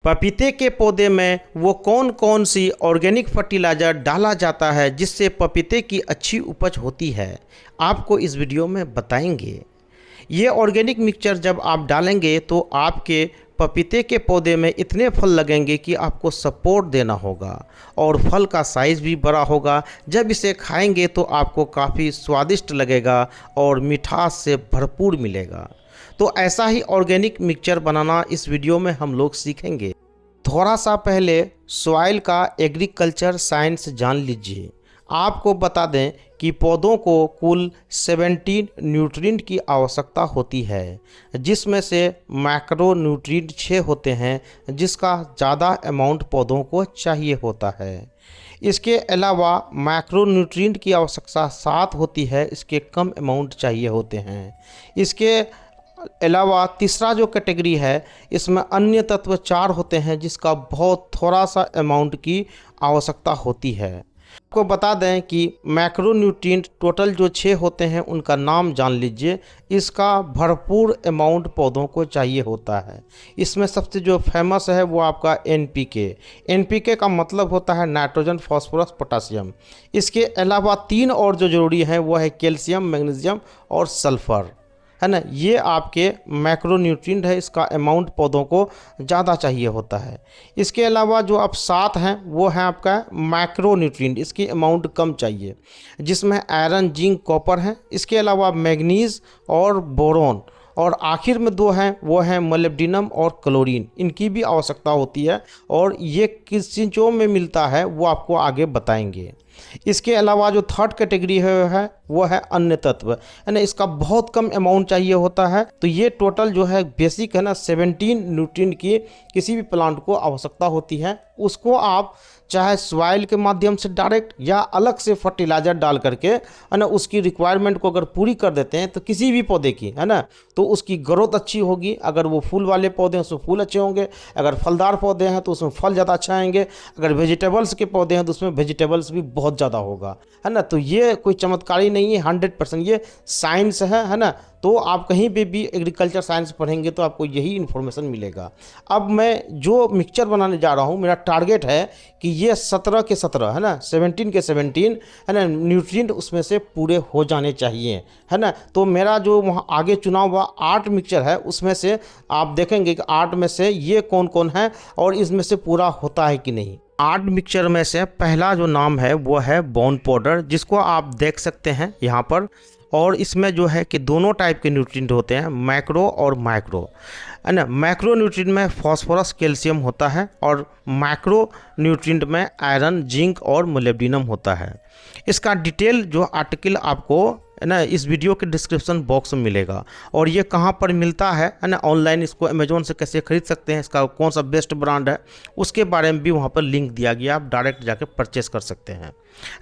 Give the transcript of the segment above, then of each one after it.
पपीते के पौधे में वो कौन कौन सी ऑर्गेनिक फर्टिलाइज़र डाला जाता है जिससे पपीते की अच्छी उपज होती है, आपको इस वीडियो में बताएंगे। ये ऑर्गेनिक मिक्सचर जब आप डालेंगे तो आपके पपीते के पौधे में इतने फल लगेंगे कि आपको सपोर्ट देना होगा और फल का साइज़ भी बड़ा होगा। जब इसे खाएंगे तो आपको काफ़ी स्वादिष्ट लगेगा और मिठास से भरपूर मिलेगा। तो ऐसा ही ऑर्गेनिक मिक्सचर बनाना इस वीडियो में हम लोग सीखेंगे। थोड़ा सा पहले सॉइल का एग्रीकल्चर साइंस जान लीजिए। आपको बता दें कि पौधों को कुल 17 न्यूट्रिएंट की आवश्यकता होती है, जिसमें से मैक्रो न्यूट्रिएंट 6 होते हैं, जिसका ज़्यादा अमाउंट पौधों को चाहिए होता है। इसके अलावा मैक्रो न्यूट्रिएंट की आवश्यकता 7 होती है, इसके कम अमाउंट चाहिए होते हैं। इसके अलावा तीसरा जो कैटेगरी है, इसमें अन्य तत्व 4 होते हैं, जिसका बहुत थोड़ा सा अमाउंट की आवश्यकता होती है। आपको बता दें कि मैक्रो न्यूट्रिएंट टोटल जो 6 होते हैं उनका नाम जान लीजिए। इसका भरपूर अमाउंट पौधों को चाहिए होता है। इसमें सबसे जो फेमस है वो आपका एनपीके का मतलब होता है नाइट्रोजन, फास्फोरस, पोटासियम। इसके अलावा 3 और जो जरूरी हैं वो है कैल्शियम, मैग्नीशियम और सल्फ़र, है ना। ये आपके मैक्रो न्यूट्रिएंट है, इसका अमाउंट पौधों को ज़्यादा चाहिए होता है। इसके अलावा जो आप 7 हैं वो है आपका मैक्रो न्यूट्रिएंट, इसकी अमाउंट कम चाहिए, जिसमें आयरन, जिंक, कॉपर है। इसके अलावा मैग्नीज और बोरोन, और आखिर में 2 हैं वो हैं मोलिब्डेनम और क्लोरीन। इनकी भी आवश्यकता होती है और ये किस चीज़ों में मिलता है वो आपको आगे बताएंगे। इसके अलावा जो थर्ड कैटेगरी है वो है अन्य तत्व, है ना। इसका बहुत कम अमाउंट चाहिए होता है। तो ये टोटल जो है बेसिक है ना 17 न्यूट्रिएंट की किसी भी प्लांट को आवश्यकता होती है। उसको आप चाहे सॉइल के माध्यम से डायरेक्ट या अलग से फर्टिलाइज़र डाल करके, है ना, उसकी रिक्वायरमेंट को अगर पूरी कर देते हैं तो किसी भी पौधे की, है ना, तो उसकी ग्रोथ अच्छी होगी। अगर वो फूल वाले पौधे हैं उसमें फूल अच्छे होंगे, अगर फलदार पौधे हैं तो उसमें फल ज़्यादा अच्छा आएंगे, अगर वेजिटेबल्स के पौधे हैं तो उसमें वेजिटेबल्स भी बहुत ज़्यादा होगा, है ना। तो ये कोई चमत्कारी नहीं है, 100% ये साइंस है ना। तो आप कहीं पे भी एग्रीकल्चर साइंस पढ़ेंगे तो आपको यही इन्फॉर्मेशन मिलेगा। अब मैं जो मिक्सचर बनाने जा रहा हूँ, मेरा टारगेट है कि ये 17 के 17, है ना, 17 के 17, है ना, न्यूट्रिएंट उसमें से पूरे हो जाने चाहिए, है ना। तो मेरा जो वहाँ आगे चुना हुआ 8 मिक्सचर है उसमें से आप देखेंगे कि 8 में से ये कौन कौन है और इसमें से पूरा होता है कि नहीं। 8 मिक्सचर में से पहला जो नाम है वो है बोन पाउडर, जिसको आप देख सकते हैं यहाँ पर। और इसमें जो है कि दोनों टाइप के न्यूट्रिएंट होते हैं, मैक्रो और माइक्रो, है ना। मैक्रो न्यूट्रिएंट में फास्फोरस, कैल्शियम होता है और माइक्रो न्यूट्रिएंट में आयरन, जिंक और मोलिब्डेनम होता है। इसका डिटेल जो आर्टिकल आपको, है ना, इस वीडियो के डिस्क्रिप्शन बॉक्स में मिलेगा। और ये कहाँ पर मिलता है ना, ऑनलाइन इसको अमेजोन से कैसे खरीद सकते हैं, इसका कौन सा बेस्ट ब्रांड है, उसके बारे में भी वहाँ पर लिंक दिया गया, आप डायरेक्ट जाके परचेस कर सकते हैं,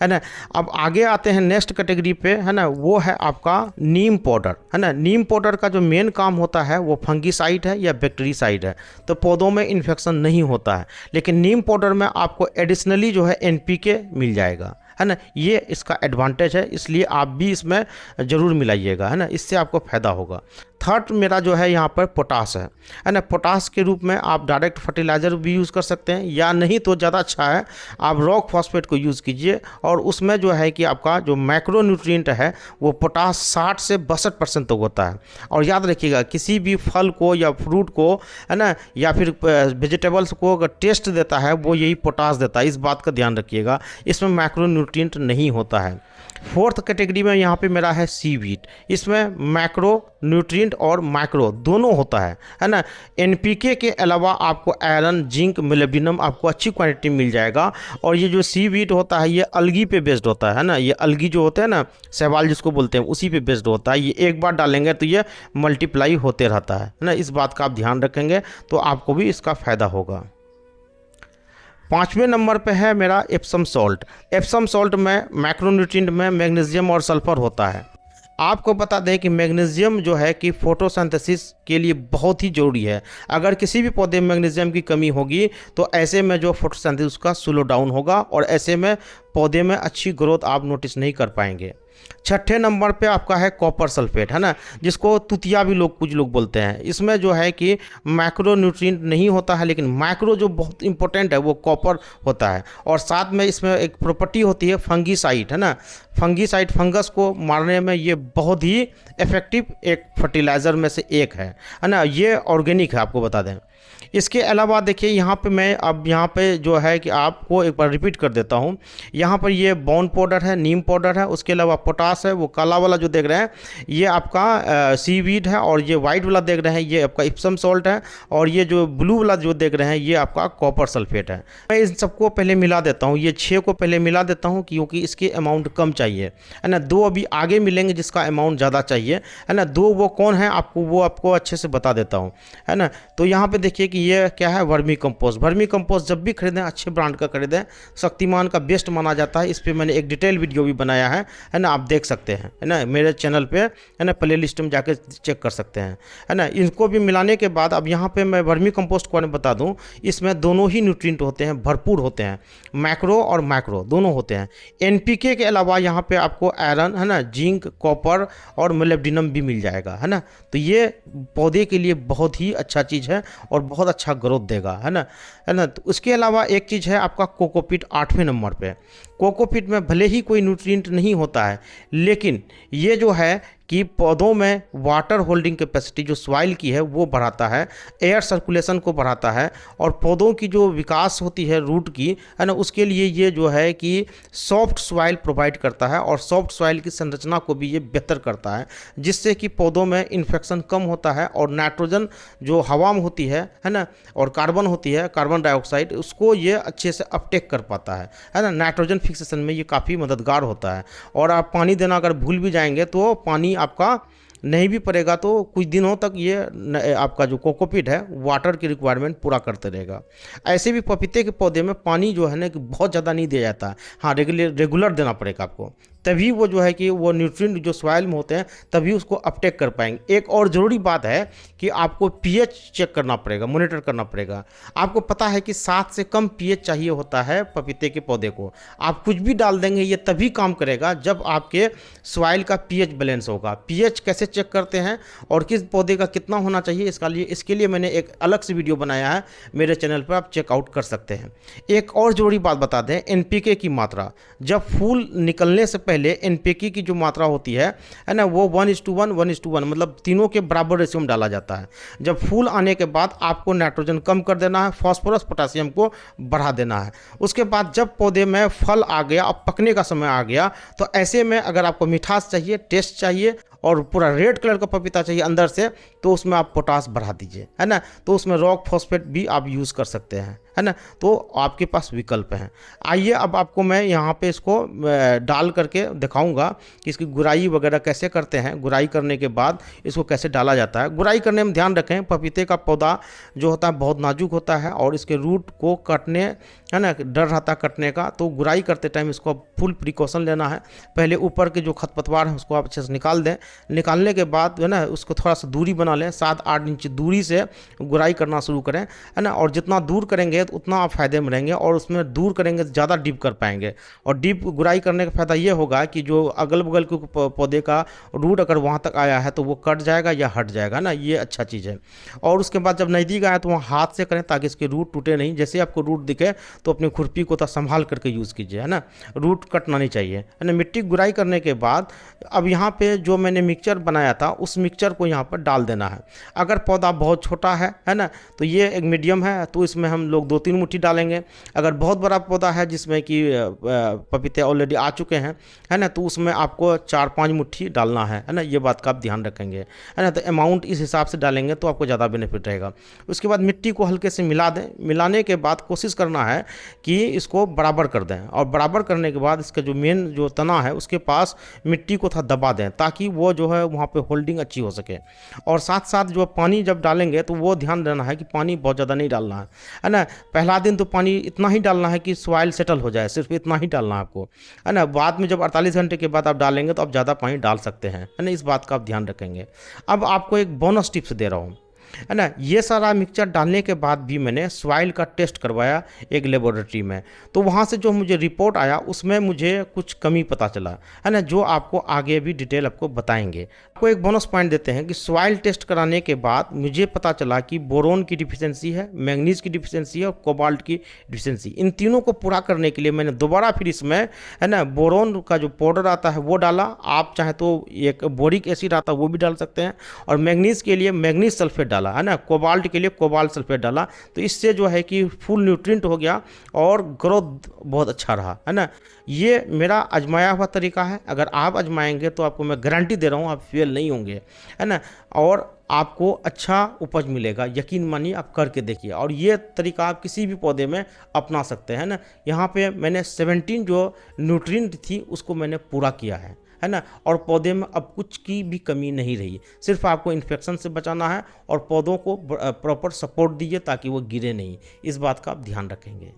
है ना। अब आगे आते हैं नेक्स्ट कैटेगरी पे, है ना, वो है आपका नीम पाउडर, है ना। नीम पाउडर का जो मेन काम होता है वो फंगीसाइड है या बैक्टीरियासाइड है, तो पौधों में इन्फेक्शन नहीं होता है। लेकिन नीम पाउडर में आपको एडिशनली जो है एनपीके मिल जाएगा, है ना। ये इसका एडवांटेज है, इसलिए आप भी इसमें ज़रूर मिलाइएगा, है ना, इससे आपको फ़ायदा होगा। थर्ड मेरा जो है यहाँ पर पोटास है ना। पोटास के रूप में आप डायरेक्ट फर्टिलाइज़र भी यूज़ कर सकते हैं, या नहीं तो ज़्यादा अच्छा है आप रॉक फॉस्फेट को यूज़ कीजिए। और उसमें जो है कि आपका जो मैक्रो न्यूट्रिएंट है वो पोटास 60 से 62% तक होता है। और याद रखिएगा, किसी भी फल को या फ्रूट को, है ना, या फिर वेजिटेबल्स को अगर टेस्ट देता है वो यही पोटास देता है, इस बात का ध्यान रखिएगा। इसमें मैक्रो न्यूट्रिएंट नहीं होता है। फोर्थ कैटेगरी में यहाँ पे मेरा है सीवीड, इसमें मैक्रो न्यूट्रिएंट और माइक्रो दोनों होता है ना। एनपीके के अलावा आपको आयरन, जिंक, मोलिब्डेनम आपको अच्छी क्वांटिटी मिल जाएगा। और ये जो सीवीड होता है ये अलगी पे बेस्ड होता है ना। ये अलगी जो होते हैं ना, शैवाल जिसको बोलते हैं, उसी पे बेस्ड होता है। ये एक बार डालेंगे तो ये मल्टीप्लाई होते रहता है ना। इस बात का आप ध्यान रखेंगे तो आपको भी इसका फ़ायदा होगा। 5वें नंबर पे है मेरा एप्सम सॉल्ट। एप्सम सॉल्ट में मैक्रोन्यूट्रिएंट में मैग्नीशियम और सल्फर होता है। आपको बता दें कि मैग्नीशियम जो है कि फोटोसिंथेसिस के लिए बहुत ही ज़रूरी है। अगर किसी भी पौधे में मैग्नीशियम की कमी होगी तो ऐसे में जो फोटोसिंथेसिस उसका स्लो डाउन होगा और ऐसे में पौधे में अच्छी ग्रोथ आप नोटिस नहीं कर पाएंगे। छठे नंबर पे आपका है कॉपर सल्फेट, है ना, जिसको तुतिया भी कुछ लोग बोलते हैं। इसमें जो है कि मैक्रो न्यूट्रिएंट नहीं होता है, लेकिन माइक्रो जो बहुत इंपॉर्टेंट है वो कॉपर होता है। और साथ में इसमें एक प्रॉपर्टी होती है फंगीसाइड, है ना, फंगीसाइड फंगस को मारने में ये बहुत ही इफेक्टिव एक फर्टिलाइज़र में से एक है ना। ये ऑर्गेनिक है, आपको बता दें। इसके अलावा देखिए यहाँ पे मैं अब यहाँ पे जो है कि आपको एक बार रिपीट कर देता हूँ। यहाँ पर ये बोन पाउडर है, नीम पाउडर है, उसके अलावा पोटास है, वो काला वाला जो देख रहे हैं ये आपका सीवीड है, और ये वाइट वाला देख रहे हैं ये आपका इप्सम सॉल्ट है, और ये जो ब्लू वाला जो देख रहे हैं ये आपका कॉपर सल्फेट है। मैं इन सबको पहले मिला देता हूँ, ये 6 को पहले मिला देता हूँ क्योंकि इसके अमाउंट कम चाहिए, है ना। 2 अभी आगे मिलेंगे जिसका अमाउंट ज़्यादा चाहिए, है ना। 2 वो कौन है वो आपको अच्छे से बता देता हूँ, है ना। तो यहाँ पर देखिए कि ये क्या है, वर्मी कंपोस्ट। वर्मी कंपोस्ट जब भी खरीदें अच्छे ब्रांड का खरीदें, शक्तिमान का बेस्ट माना जाता है। इस पर मैंने एक डिटेल वीडियो भी बनाया है ना, आप देख सकते हैं, है ना, मेरे चैनल पे, है ना, प्ले लिस्ट में जाकर चेक कर सकते हैं, है ना। इनको भी मिलाने के बाद अब यहाँ पे मैं वर्मी कंपोस्ट को बता दूँ, इसमें दोनों ही न्यूट्रिएंट होते हैं, भरपूर होते हैं, मैक्रो और माइक्रो दोनों होते हैं। एनपीके के अलावा यहाँ पे आपको आयरन, है ना, जिंक, कॉपर और मोलिब्डेनम भी मिल जाएगा, है ना। तो ये पौधे के लिए बहुत ही अच्छा चीज़ है और बहुत अच्छा ग्रोथ देगा, है ना, है ना। तो उसके अलावा एक चीज़ है आपका कोकोपीट 8वें नंबर पे। कोकोपीट में भले ही कोई न्यूट्रिएंट नहीं होता है, लेकिन ये जो है कि पौधों में वाटर होल्डिंग कैपेसिटी जो सॉइल की है वो बढ़ाता है, एयर सर्कुलेशन को बढ़ाता है, और पौधों की जो विकास होती है रूट की, है ना, उसके लिए ये जो है कि सॉफ्ट सॉइल प्रोवाइड करता है, और सॉफ्ट सॉइल की संरचना को भी ये बेहतर करता है, जिससे कि पौधों में इन्फेक्शन कम होता है, और नाइट्रोजन जो हवा में होती है ना, और कार्बन होती है, कार्बन डाइऑक्साइड, उसको ये अच्छे से अपटेक कर पाता है ना। नाइट्रोजन फिक्सेशन में ये काफ़ी मददगार होता है। और आप पानी देना अगर भूल भी जाएंगे तो पानी आपका नहीं भी पड़ेगा तो कुछ दिनों तक ये आपका जो कोकोपीट है वाटर की रिक्वायरमेंट पूरा करते रहेगा। ऐसे भी पपीते के पौधे में पानी जो है ना कि बहुत ज़्यादा नहीं दिया जाता, हाँ रेगुलर देना पड़ेगा आपको, तभी वो जो है कि वो न्यूट्रिएंट जो सॉइल में होते हैं तभी उसको अपटेक कर पाएंगे। एक और ज़रूरी बात है कि आपको पीएच चेक करना पड़ेगा, मॉनिटर करना पड़ेगा। आपको पता है कि 7 से कम पीएच चाहिए होता है पपीते के पौधे को। आप कुछ भी डाल देंगे ये तभी काम करेगा जब आपके सॉइल का पीएच बैलेंस होगा। पीएच कैसे चेक करते हैं और किस पौधे का कितना होना चाहिए इसके लिए मैंने एक अलग से वीडियो बनाया है मेरे चैनल पर, आप चेकआउट कर सकते हैं। एक और ज़रूरी बात बता दें, एनपीके की मात्रा। जब फूल निकलने से पहले एनपीके की जो मात्रा होती है ना, वो 1:1 1:1 मतलब तीनों के बराबर रेशियो में डाला जाता है। जब फूल आने के बाद आपको नाइट्रोजन कम कर देना है, फास्फोरस पोटासियम को बढ़ा देना है। उसके बाद जब पौधे में फल आ गया, अब पकने का समय आ गया, तो ऐसे में अगर आपको मिठास चाहिए, टेस्ट चाहिए और पूरा रेड कलर का पपीता चाहिए अंदर से, तो उसमें आप पोटास बढ़ा दीजिए, है ना। तो उसमें रॉक फॉस्फेट भी आप यूज़ कर सकते हैं, है ना। तो आपके पास विकल्प हैं। आइए अब आपको मैं यहाँ पे इसको डाल करके दिखाऊंगा कि इसकी गुराई वगैरह कैसे करते हैं। गुराई करने के बाद इसको कैसे डाला जाता है। गुराई करने में ध्यान रखें, पपीते का पौधा जो होता है बहुत नाजुक होता है और इसके रूट को कटने, है ना, डर रहता है कटने का। तो गुराई करते टाइम इसको फुल प्रिकॉशन लेना है। पहले ऊपर के जो खरपतवार है उसको आप अच्छे से निकाल दें। निकालने के बाद है ना उसको थोड़ा सा दूरी बना लें, 7-8 इंच दूरी से गुराई करना शुरू करें, है ना। और जितना दूर करेंगे तो उतना आप फायदे में रहेंगे, और उसमें दूर करेंगे तो ज़्यादा डीप कर पाएंगे। और डीप गुराई करने का फ़ायदा ये होगा कि जो अगल बगल के पौधे का रूट अगर वहाँ तक आया है तो वो कट जाएगा या हट जाएगा ना, ये अच्छा चीज़ है। और उसके बाद जब नज़दीक आए तो वहाँ हाथ से करें ताकि इसके रूट टूटे नहीं। जैसे आपको रूट दिखे तो अपनी खुरपी को तो संभाल करके यूज़ कीजिए, है ना, रूट कटना नहीं चाहिए, है ना। मिट्टी गुराई करने के बाद अब यहाँ पे जो मैंने मिक्सचर बनाया था उस मिक्सचर को यहाँ पर डाल देना है। अगर पौधा बहुत छोटा है ना, तो ये एक मीडियम है तो इसमें हम लोग 2-3 मुट्ठी डालेंगे। अगर बहुत बड़ा पौधा है जिसमें कि पपीते ऑलरेडी आ चुके हैं, है ना, तो उसमें आपको 4-5 मुट्ठी डालना है ना। ये बात का आप ध्यान रखेंगे, है ना। तो अमाउंट इस हिसाब से डालेंगे तो आपको ज़्यादा बेनिफिट रहेगा। उसके बाद मिट्टी को हल्के से मिला दें। मिलाने के बाद कोशिश करना है कि इसको बराबर कर दें, और बराबर करने के बाद इसका जो मेन जो तना है उसके पास मिट्टी को थोड़ा दबा दें ताकि वो जो है वहाँ पे होल्डिंग अच्छी हो सके। और साथ साथ जो पानी जब डालेंगे तो वो ध्यान देना है कि पानी बहुत ज़्यादा नहीं डालना है ना। पहला दिन तो पानी इतना ही डालना है कि सॉइल सेटल हो जाए, सिर्फ इतना ही डालना है आपको, है ना। बाद में जब 48 घंटे के बाद आप डालेंगे तो आप ज़्यादा पानी डाल सकते हैं, है ना। इस बात का आप ध्यान रखेंगे। अब आपको एक बोनस टिप्स दे रहा हूँ। है ना। ये सारा मिक्सचर डालने के बाद भी मैंने सॉइल का टेस्ट करवाया एक लेबोरेटरी में, तो वहाँ से जो मुझे रिपोर्ट आया उसमें मुझे कुछ कमी पता चला, है ना, जो आपको आगे भी डिटेल आपको बताएंगे। आपको एक बोनस पॉइंट देते हैं कि सॉइल टेस्ट कराने के बाद मुझे पता चला कि बोरोन की डिफिशियंसी है, मैंगनीज की डिफिशियंसी है और कोबाल्ट की डिफिशियंसी। इन तीनों को पूरा करने के लिए मैंने दोबारा फिर इसमें, है ना, बोरोन का जो पाउडर आता है वो डाला, आप चाहे तो एक बोरिक एसिड आता है वो भी डाल सकते हैं, और मैंगनीज के लिए मैंगनीज सल्फेट डाला, है ना, कोबाल्ट के लिए कोबाल्ट सल्फेट डाला। तो इससे जो है कि फुल न्यूट्रिएंट हो गया और ग्रोथ बहुत अच्छा रहा, है ना। ये मेरा आजमाया हुआ तरीका है, अगर आप आजमाएंगे तो आपको मैं गारंटी दे रहा हूँ आप फेल नहीं होंगे, है ना, और आपको अच्छा उपज मिलेगा। यकीन मानिए, आप करके देखिए, और ये तरीका आप किसी भी पौधे में अपना सकते हैं ना। यहाँ पे मैंने 17 जो न्यूट्रिएंट थी उसको मैंने पूरा किया है ना, और पौधे में अब कुछ की भी कमी नहीं रही। सिर्फ आपको इन्फेक्शन से बचाना है और पौधों को प्रॉपर सपोर्ट दीजिए ताकि वो गिरे नहीं। इस बात का आप ध्यान रखेंगे।